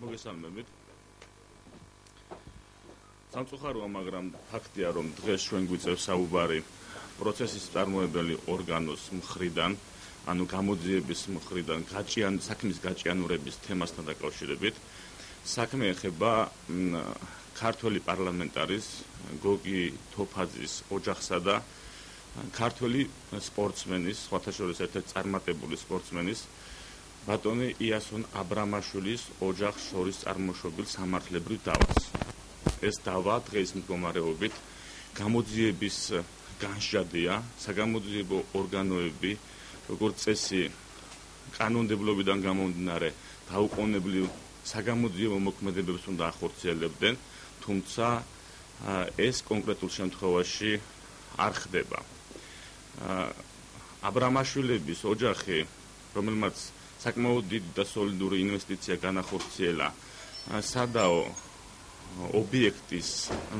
მოგესალმებით. სამწუხაროა, მაგრამ ფაქტია, რომ დღეს ჩვენ გვიწევს საუბარი პროცესის წარმოებელი ორგანოს მხრიდან, ანუ გამოძიების მხრიდან, საქმის გაჭიანურების თემასთან დაკავშირებით. საქმე ეხება ქართველი პარლამენტარის გოგი თოფაძის ოჯახსა და ქართველი სპორტსმენის, სხვათა შორის ერთ-ერთი წარმატებული სპორტსმენის ბატონი იასონ აბრამაშვილის ოჯახს შორის წარმოშობილ სამართლებრივ დავას. ეს დავა დღეს მდგომარეობით გამოძიების განსჯადია, საგამოძიებო ორგანოები, როგორც წესი, კანონმდებლობიდან გამომდინარე, დაუყოვნებლივ საგამოძიებო მოქმედებებს უნდა ახორციელებდნენ, თუმცა ეს კონკრეტულ შემთხვევაში არ ხდება. აბრამაშვილების ოჯახი, რომელმაც საკმაოდ დიდი და სოლიდური ინვესტიცია განახორციელა სადაო ობიექტის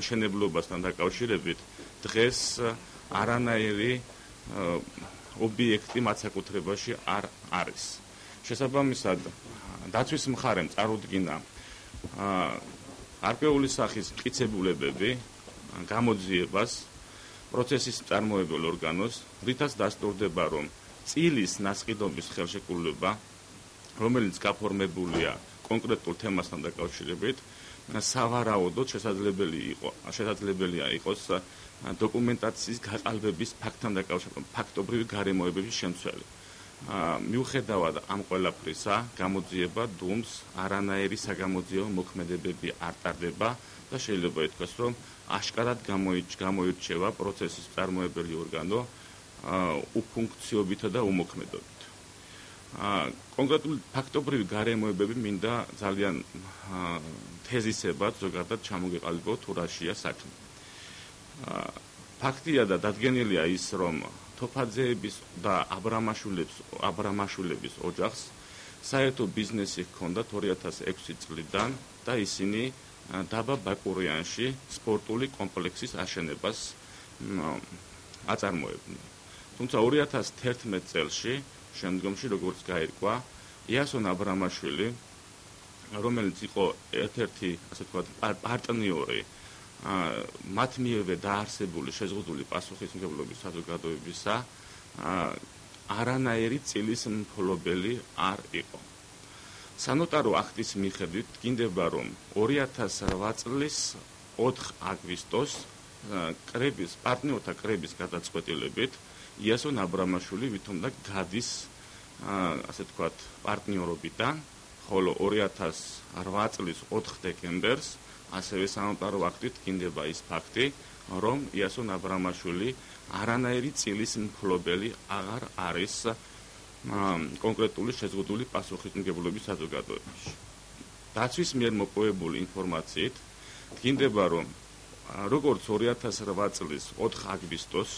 მშენებლობასთან დაკავშირებით, დღეს არანაირი ობიექტი მათ საკუთრებაში არ არის. შესაბამისად, დაცვის მხარემ წარუდგინა არქეოლოგიური სახის მტკიცებულებები გამოძიებას პროცესის წარმოებელ ორგანოს, რითაც დასტურდება, რომ წილის ნაწყიდობის ხელშეკრულება, რომელიც გაფორმებულია კონკრეტულ თემასთან დაკავშირებით, სავარაუდოდ შესაძლებელია იყოს დოკუმენტაციის გაყალბების ფაქტთან დაკავშირებით, ფაქტობრივი გარემოებების შემცველი. მიუხედავად ამ ყველაფრისა, გამოძიება დუმს არანაირი საგამოძიებო მოქმედებები არ ტარდება და შეიძლება ითქვას, რომ აშკარად გამოირჩევა პროცესის წარმოებელი ორგანო უფუნქციობითა და უმოქმედობით. კონკრეტული ფაქტობრივი გარემოებები მინდა ძალიან თეზისებად ზოგადად ჩამოგეყალიბოთ, თუ რაშია საქმე. ფაქტია და დადგენილია ის, რომ თოფაძეების და აბრამაშვილების ოჯახს საერთო ბიზნესი ჰქონდათ 2006 წლიდან და ისინი დაბა ბაკურიანში სპორტული კომპლექსის აშენებას აწარმოებდნენ. თუმცა 2011 წელში, შემდგომში როგორც გაირკვა, იასონ აბრამაშვილი, რომელიც იყო ერთ-ერთი, ასე ვთქვათ, პარტნიორი მათ მიერვე დაარსებული შეზღუდული პასუხისმგებლობის საზოგადოებისა, არანაირი წილის მფლობელი არ იყო. სანოტარო აქტის მიხედვით დგინდება, რომ 2008 წლის 4 აგვისტოს პარტნიორთა კრების გადაწყვეტილებით იასონ აბრამაშვილი ვითომდა გადის, ასე ვთქვათ, პარტნიორობიდან, ხოლო 2008 წლის 4 დეკემბერს ასევე სანოტარო აქტით დგინდება ის ფაქტი, რომ იასონ აბრამაშვილი არანაირი წილის მფლობელი აღარ არის კონკრეტული შეზღუდული პასუხისმგებლობის საზოგადოებაში. დაცვის მიერ მოპოვებული ინფორმაციით დგინდება, რომ როგორც 2008 წლის 4 აგვისტოს,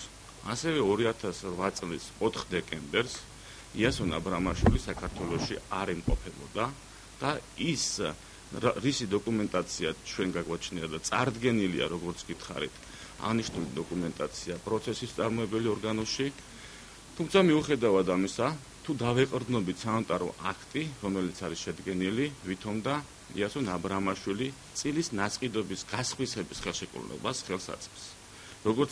ასევე 2008 წლის 4 დეკემბერს იასონ აბრამაშვილი საქართველოში არ იმყოფებოდა და ის რისი დოკუმენტაცია ჩვენ გაგვაჩნია და წარდგენილია, როგორც გითხარით, აღნიშნული დოკუმენტაცია პროცესის წარმოებელი ორგანოში, თუმცა მიუხედავად ამისა, თუ დავეყრდნობით სანოტარო აქტი, რომელიც არის შედგენილი, ვითომდა იასონ აბრამაშვილი წილის ნაწყიდობის გასხვისების ხელშეკრულებას ხელს აწევს. როგორც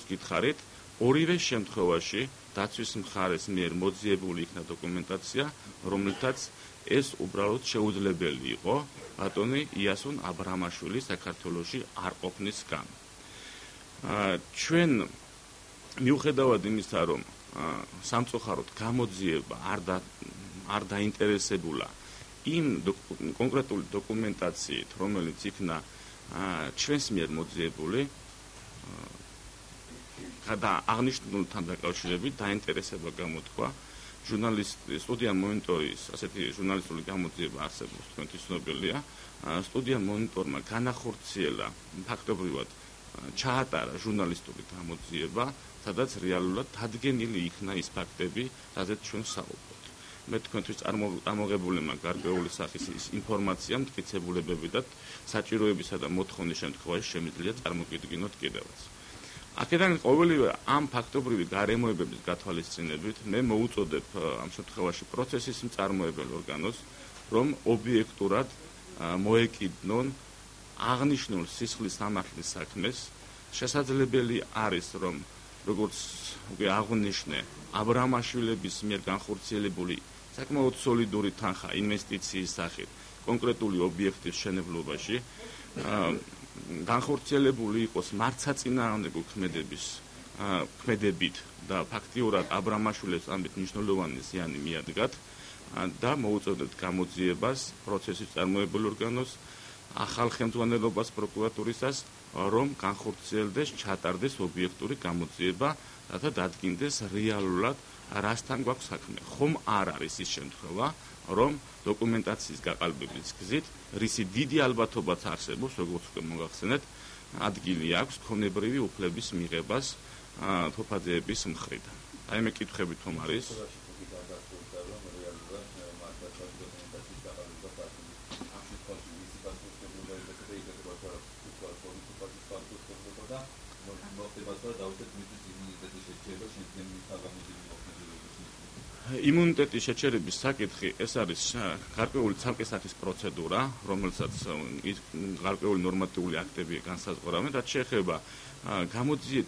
გითხარით, ორივე შემთხვევაში დაცვის მხარეს მიერ მოძიებული იქნა დოკუმენტაცია, რომელთაც ეს უბრალოდ შეუძლებელი იყო ბატონი იასონ აბრამაშვილი საქართველოში არ ყოფნის გამო. ჩვენ მიუხედავად იმისა, რომ სამწუხაროდ გამოძიება არ დაინტერესებულა იმ კონკრეტული დოკუმენტაციით, რომელიც იქნა ჩვენს მიერ მოძიებული და აღნიშნულთან დაკავშირებით დაინტერესება გამოთქვა სტუდია მონიტორის, ასეთი ჟურნალისტური გამოძიება არსებობს, თქვენთვის ცნობილია. სტუდია მონიტორმა განახორციელა ფაქტობრივად ჩაატარა ჟურნალისტური გამოძიება, სადაც რეალურად დადგენილი იქნა ის ფაქტები, რაზეც ჩვენ საუბრობთ. მე თქვენთვის წამოღებულმა გარკვეული სახის ინფორმაცია, მტკიცებულებები და საჭიროებისა და მოთხოვნის შემთხვევაში შემიძლია წარმოგიდგინოთ კიდევაც. აქედან ყოველივე ამ ფაქტობრივი გარემოებების გათვალისწინებით მე მოუწოდებ ამ შემთხვევაში პროცესის მწარმოებელ ორგანოს, რომ ობიექტურად მოეკიდნონ აღნიშნულ სისხლის სამართლის საქმეს. შესაძლებელი არის, რომ როგორც უკვე აღნიშნე, აბრამაშვილების მიერ განხორციელებული საკმაოდ სოლიდური თანხა ინვესტიციის სახით კონკრეტული ობიექტის მშენებლობაში განხორციელებული იყოს მართსაწინააღმდეგო ქმედებით და ფაქტიურად აბრამაშვილებს ამით მნიშვნელოვანი ზიანი მიადგათ და მოუწოდებთ გამოძიებას პროცესის წარმოებულ ორგანოს ახალ ხელმძღვანელობას პროკურატურისას, რომ განხორციელდეს, ჩატარდეს ობიექტური გამოძიება, რათა დადგინდეს რეალურად რასთან გვაქვს საქმე. ხომ არ არის ის შემთხვევა, რომ დოკუმენტაციის გაყალბების გზით, რისი დიდი ალბათობაც არსებობს, როგორც უკვე მოგახსენეთ, ადგილი აქვს ქონებრივი უფლების მიღებას თოფაძეების მხრიდან. აი მე კითხები თომ არის? იმუნიტეტის შეჩერების საკითხი ეს არის გარკვეული ცალკე სახის პროცედურა, რომელსაც გარკვეული ნორმატიული აქტები განსაზღვრავენ, რაც შეეხება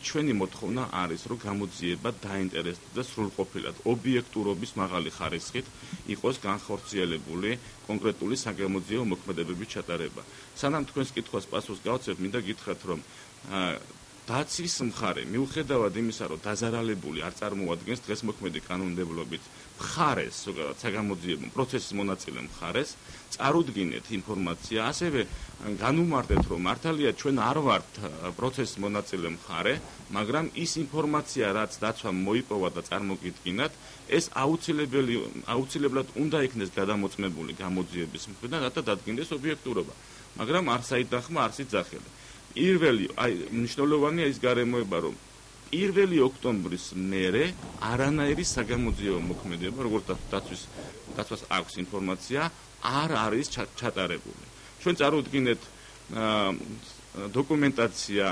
ჩვენი მოთხოვნა არის, რომ გამოძიება დაინტერესდება სრულყოფილად ობიექტურობის მაღალი ხარისხით იყოს განხორციელებული კონკრეტული საგამოძიებო მოქმედებების ჩატარება. სანამ თქვენს კითხვას პასუხს გავცემ, მინდა გითხრათ, რომ დაცვის მხარე მიუხედავად იმისა, რომ დაზარალებული არ წარმოადგენს დღეს მოქმედი კანონმდებლობით მხარეს, ზოგადად საგამოძიებო პროცესის მონაწილე მხარეს, წარუდგინეთ ინფორმაცია, ასევე განუმარტეთ, რომ მართალია ჩვენ არ ვართ პროცესის მონაწილე მხარე, მაგრამ ის ინფორმაცია, რაც დაცვამ მოიპოვა და წარმოგიდგინათ, ეს აუცილებლად უნდა იქნეს გადამოწმებული გამოძიების მხრიდან, რათა დადგინდეს ობიექტურობა. მაგრამ არ საიდანხმა, არ სიძახელი. მნიშვნელოვანია ის გარემოება, რომ 1 ოქტომბრის მერე არანაირი საგამოძიებო მოქმედება, როგორც დაცვას აქვს ინფორმაცია, არ არის ჩატარებული. ჩვენ წარუდგინეთ დოკუმენტაცია,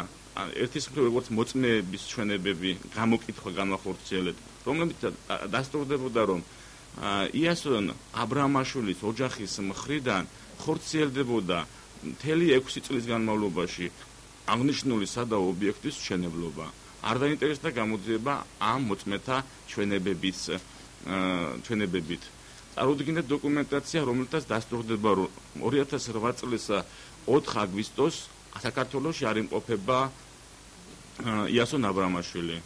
ერთის მხრივ როგორც მოწმეების ჩვენებები, გამოკითხვა განახორციელეთ, რომელიც დასტურდებოდა, რომ იასონ აბრამაშვილის ოჯახის მხრიდან ხორციელდებოდა მთელი 6 წლის განმავლობაში აღნიშნული სადავო ობიექტის მშენებლობა. არ დაინტერესდა გამოძიება ამ მოწმეთა ჩვენებებით. წარუდგინეთ დოკუმენტაცია, რომელთაც დასტურდება, რომ 2008 წლის 4 აგვისტოს საქართველოში არ იმყოფება იასონ აბრამაშვილი.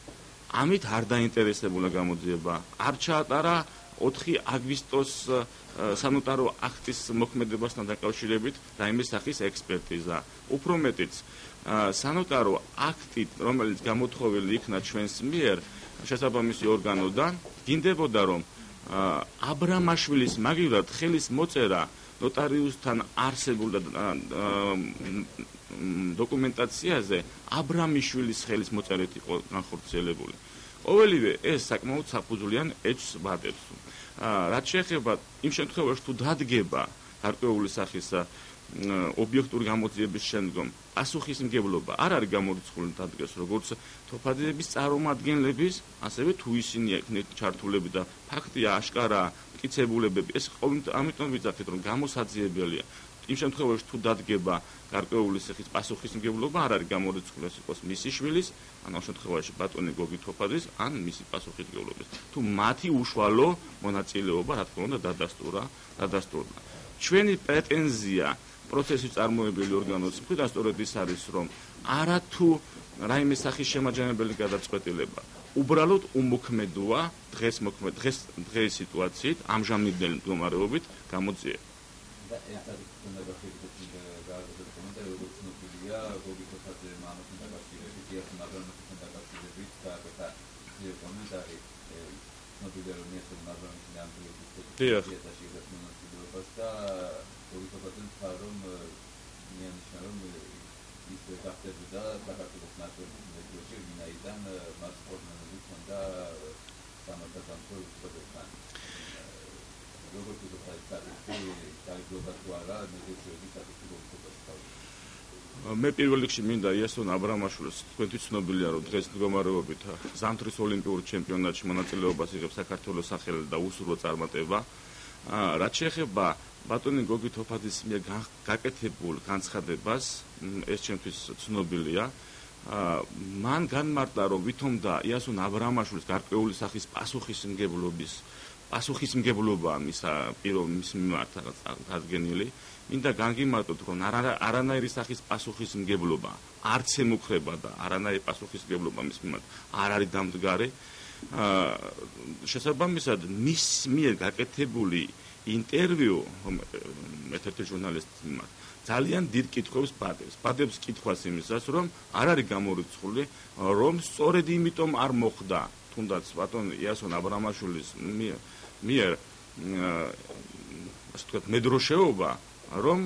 ამით არ დაინტერესებულა გამოძიება. არ ჩაატარა 4 აგვისტოს სანოტარო აქტის მოქმედებასთან დაკავშირებით რაიმე სახის ექსპერტიზა. უფრო მეტიც, სანოტარო აქტი, რომელიც გამოთხოვილი იქნა ჩვენს მიერ შესაბამისი ორგანოდან, გინდებოდა, რომ აბრამაშვილის მაგივრად ხელის მოწერა ნოტარიუსთან არსებულ დოკუმენტაციაზე აბრამიშვილის ხელის მოწერით იყო განხორციელებული. ყოველივე ეს საკმაოდ საფუძვლიან ეჭვს ვადებს. რაც შეეხება იმ შემთხვევაში, თუ დადგება გარკვეული სახის ობიექტური გამოძიების შემდგომ პასუხისმგებლობა არ არის გამორიცხული დადგეს როგორც თოფაძეების წარმომადგენლების, ასევე თუ ისინი იქნებიან ჩართულები და ფაქტია აშკარა მტკიცებულებები, ეს ამიტომ ვიძახით, რომ გამოსაძიებელია. იმ შემთხვევაში, თუ დადგება გარკვეული სახის პასუხისმგებლობა, არ არის გამორიცხული ეს იყოს მისი შვილის, ან ამ შემთხვევაში ბატონი გოგი თოფაძის, ან მისი პასუხისმგებლობის. თუ მათი უშუალო მონაწილეობა, რა თქმა უნდა, დადასტურდა. ჩვენი პრეტენზია პროცესის წარმოებელი ორგანოს მხრიდან სწორედ ის არის, რომ არათუ რაიმე სახის შემაჯამებელი გადაწყვეტილება უბრალოდ უმოქმედოა დღეს სიტუაციით, ამჟამინდელი მდგომარეობით გამოძიება. მე პირველ რიგში მინდა იასონ აბრამაშვილს თქვენთვის ცნობილია, რომ დღეს მდგომარეობით ზამთრის ოლიმპიურ ჩემპიონატში მონაწილეობას იღებს საქართველოს სახელით და უსურვო წარმატება. რაც შეეხება ბატონი გოგი თოფაძის მიერ გაკეთებულ განცხადებას ეს ჩემთვის ცნობილია. მან განმარტა, რომ ვითომდა იასონ აბრამაშვილის გარკვეული სახის პასუხისმგებლობა მის მიმართ დადგენილი. მინდა განგიმარტოთ, რომ არანაირი სახის პასუხისმგებლობა არც ემუქრება და არანაირი პასუხისმგებლობა მის მიმართ არ არის დამდგარი. შესაბამისად, მის მიერ გაკეთებული ინტერვიუ ერთ-ერთი ჟურნალისტის მიმართ ძალიან დიდ კითხვებს პადებს კითხვას იმისას, რომ არ არის გამორიცხული, რომ სწორედ იმიტომ არ მოხდა თუნდაც ბატონ იასონ აბრამაშვილის მიერ ასე ვთქვათ მედროშეობა, რომ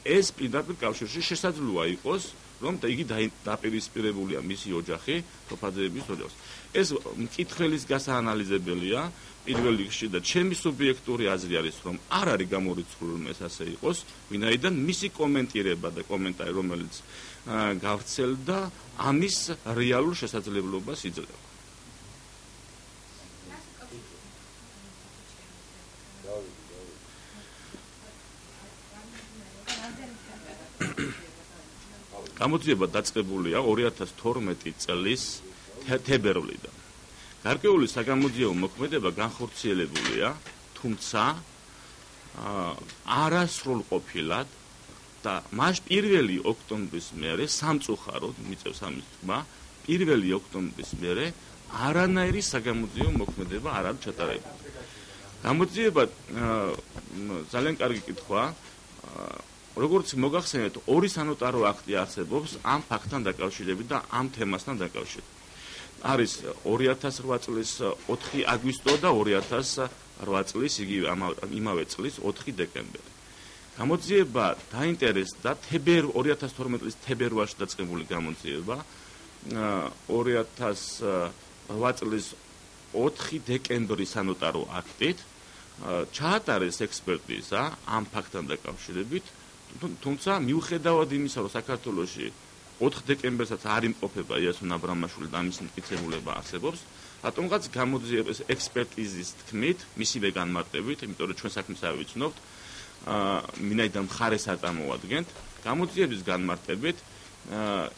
ეს პირდაპირ კავშირში შესაძლოა იყოს, რომ იგი დაპირისპირებულია მისი ოჯახი, თოფაძეების ოჯახს. ეს მკითხველის გასაანალიზებელია პირველ რიგში და ჩემი სუბიექტური აზრი არის, რომ არ არის გამორიცხული, რომ ეს ასე იყოს, ვინაიდან მისი კომენტირება და კომენტარი, რომელიც გავრცელდა, ამის რეალურ შესაძლებლობას იძლევა. გამოძიება დაწყებულია 2012 წლის თებერვლიდან. გარკვეული საგამოძიებო მოქმედება განხორციელებულია, თუმცა არასრულყოფილად და მას 1 ოქტომბრის მერე სამწუხაროდ მიწევს ამის თქმა, 1 ოქტომბრის მერე არანაირი საგამოძიებო მოქმედება არ არის ჩატარებული. გამოძიება ძალიან კარგი კითხვა. როგორც მოგახსენეთ, 2 სანოტარო აქტი არსებობს ამ ფაქტთან დაკავშირებით და ამ თემასთან დაკავშირებით. არის 2008 წლის 4 აგვისტო და 2008 წლის იმავე წლის 4 დეკემბერი. გამოძიება დაინტერესდა 2012 წლის თებერვალში დაწყებული გამოძიება 2008 წლის 4 დეკემბრის სანოტარო აქტით ჩაატარეს ექსპერტიზა ამ ფაქტთან დაკავშირებით, თუმცა მიუხედავად იმისა, რომ საქართველოში 4 დეკემბერსაც არ იმყოფება იასონ აბრამაშვილი და მის მტკიცებულება არსებობს, რატომღაც გამოძიების ექსპერტიზის თქმით, მისივე განმარტებით, იმიტომ რომ ჩვენ საქმეს არ ვიცნობთ, მინაიდან მხარეს აწამოვადგენთ, გამოძიების განმარტებით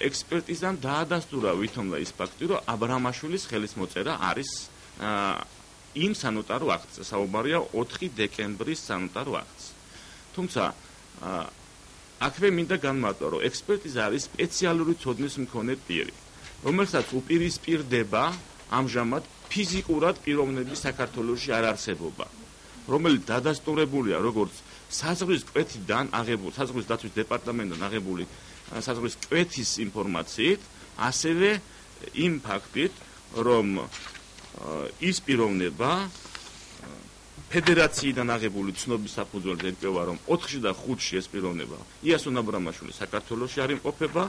ექსპერტიზამ დაადასტურა ვითომდა ის ფაქტი, რომ აბრამაშვილის ხელისმოწერა არის იმ სანოტარო აქტზე, საუბარია 4 დეკემბრის სანოტარო აქტზე. თუმცა აქვე მინდა განმარტო, რომ ექსპერტიზა არის სპეციალური ცოდნის მქონე პირი, რომელსაც უპირისპირდება ამჟამად ფიზიკურად პიროვნების საქართველოში არ არსებობა, რომელიც დადასტურებულია როგორც საზღვრის კვეთიდან აღებული, საზღვრის დაცვის დეპარტამენტიდან აღებული საზღვრის კვეთის ინფორმაციით, ასევე იმ ფაქტით, რომ ის პიროვნება ფედერაციიდან აღებული ცნობის საფუძველზე ირკვევა, რომ 4-ში და 5-ში ეს პიროვნება იასონ აბრამაშვილი საქართველოში არ იმყოფება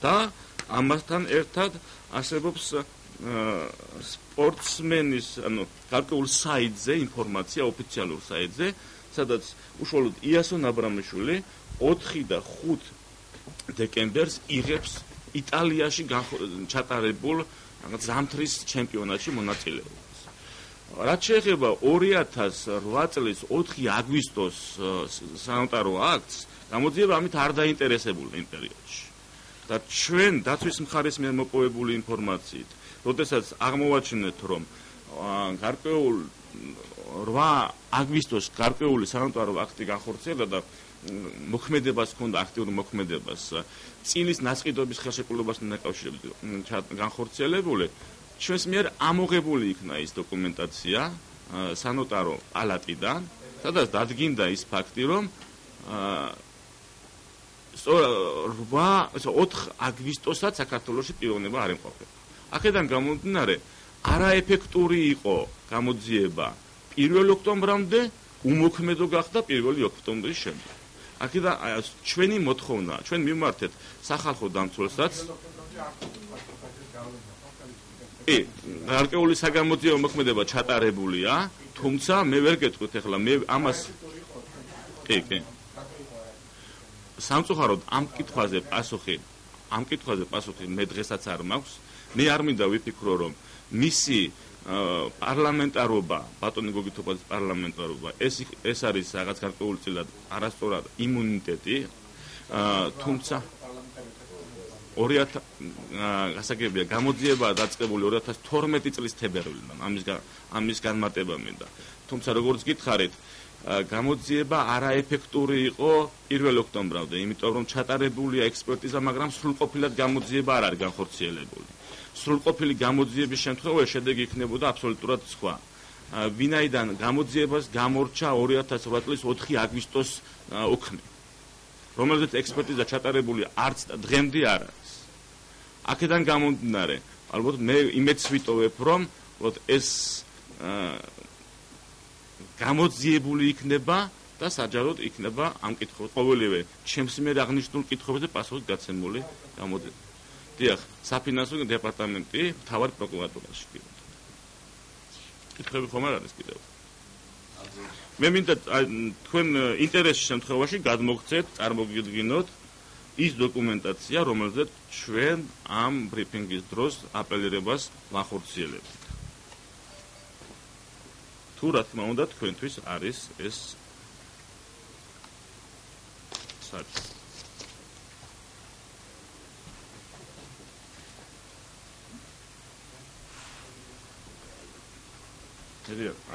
და ამასთან ერთად არსებობს სპორტსმენის, გარკვეულ საიტზე ინფორმაცია, ოფიციალურ საიტზე, სადაც უშუალოდ იასონ აბრამაშვილი 4 და 5 დეკემბერს იღებს იტალიაში ჩატარებულ ზამთრის ჩემპიონატში მონაწილეობას. რაც შეეხება 2008 წლის 4 აგვისტოს სანოტარო აქტს, გამოძიება ამით არ დაინტერესებულა იმ პერიოდში. და ჩვენ დაცვის მხარის მიერ მოპოვებული ინფორმაციით, როდესაც აღმოვაჩინეთ, რომ გარკვეულ 8 აგვისტოს გარკვეული სანოტარო აქტი განხორციელდა და მოქმედებას ჰქონდა აქტიურ მოქმედებას წილის ნაწყიდობის ხელშეკრულებასთან დაკავშირებით განხორციელებული, ჩვენს მიერ ამოღებული იქნა ის დოკუმენტაცია სანოტარო პალატიდან, სადაც დადგინდა ის ფაქტი, რომ 4 აგვისტოსაც საქართველოში პიროვნება არ იმყოფება. აქედან გამომდინარე, არაეფექტური იყო გამოძიება 1 ოქტომბრამდე, უმოქმედო გახდა 1 ოქტომბრის შემდეგ. აქედან ჩვენი მოთხოვნა, ჩვენ მიმართეთ სახალხო დამცველსაც გარკვეული საგამოძიებო მოქმედება ჩატარებულია, თუმცა მე ვერ გეტყვით ახლა მე ამას სამწუხაროდ ამ კითხვაზე პასუხი მე დღესაც არ მაქვს. მე არ მინდა ვიფიქრო, რომ მისი პარლამენტარობა, ბატონი გოგითობაძის პარლამენტარობა, ეს არის რაღაც გარკვეული წილად არასწორად იმუნიტეტი, თუმცა 2000 გასაგებია გამოძიება დაწყებული 2012 წლის თებერვლიდან, ამის განმარტება მინდა. თუმცა როგორც გითხარით, გამოძიება არაეფექტური იყო 1 ოქტომბრამდე, იმიტომ რომ ჩატარებულია ექსპერტიზა, მაგრამ სრულყოფილად გამოძიება არ არის განხორციელებული. სრულყოფილი გამოძიების შემთხვევაში შედეგი იქნებოდა აბსოლუტურად სხვა. ვინაიდან გამოძიებას გამორჩა 2008 წლის 4 აგვისტოს უქმე, რომელზეც ექსპერტიზა ჩატარებული არც დღემდე არ არის. აქედან გამომდინარე, ალბათ მე იმედს ვიტოვებ, რომ ეს გამოძიებული იქნება და საჯაროდ იქნება ამ კითხვაზე ყოველივე ჩემს მიერ აღნიშნულ კითხვებზე პასუხი გაცემული გამოძიება. დიახ, საფინანსო დეპარტამენტი მთავარ პროკურატურაში კიდევ. კითხვები ხომ არ არის კიდევ? მე მინდა თქვენ ინტერესის შემთხვევაში გადმოგცეთ, წარმოგიდგინოთ ის დოკუმენტაცია, რომელზეც ჩვენ ამ ბრიფინგის დროს აპელირებას ვახორციელებთ. თუ რა თქმა უნდა თქვენთვის არის ეს საჭირო.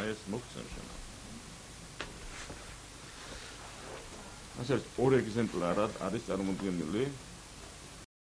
აი ეს მოგცემ შენ. ასე ორ ეგზემპლარად არის წარმოდგენილი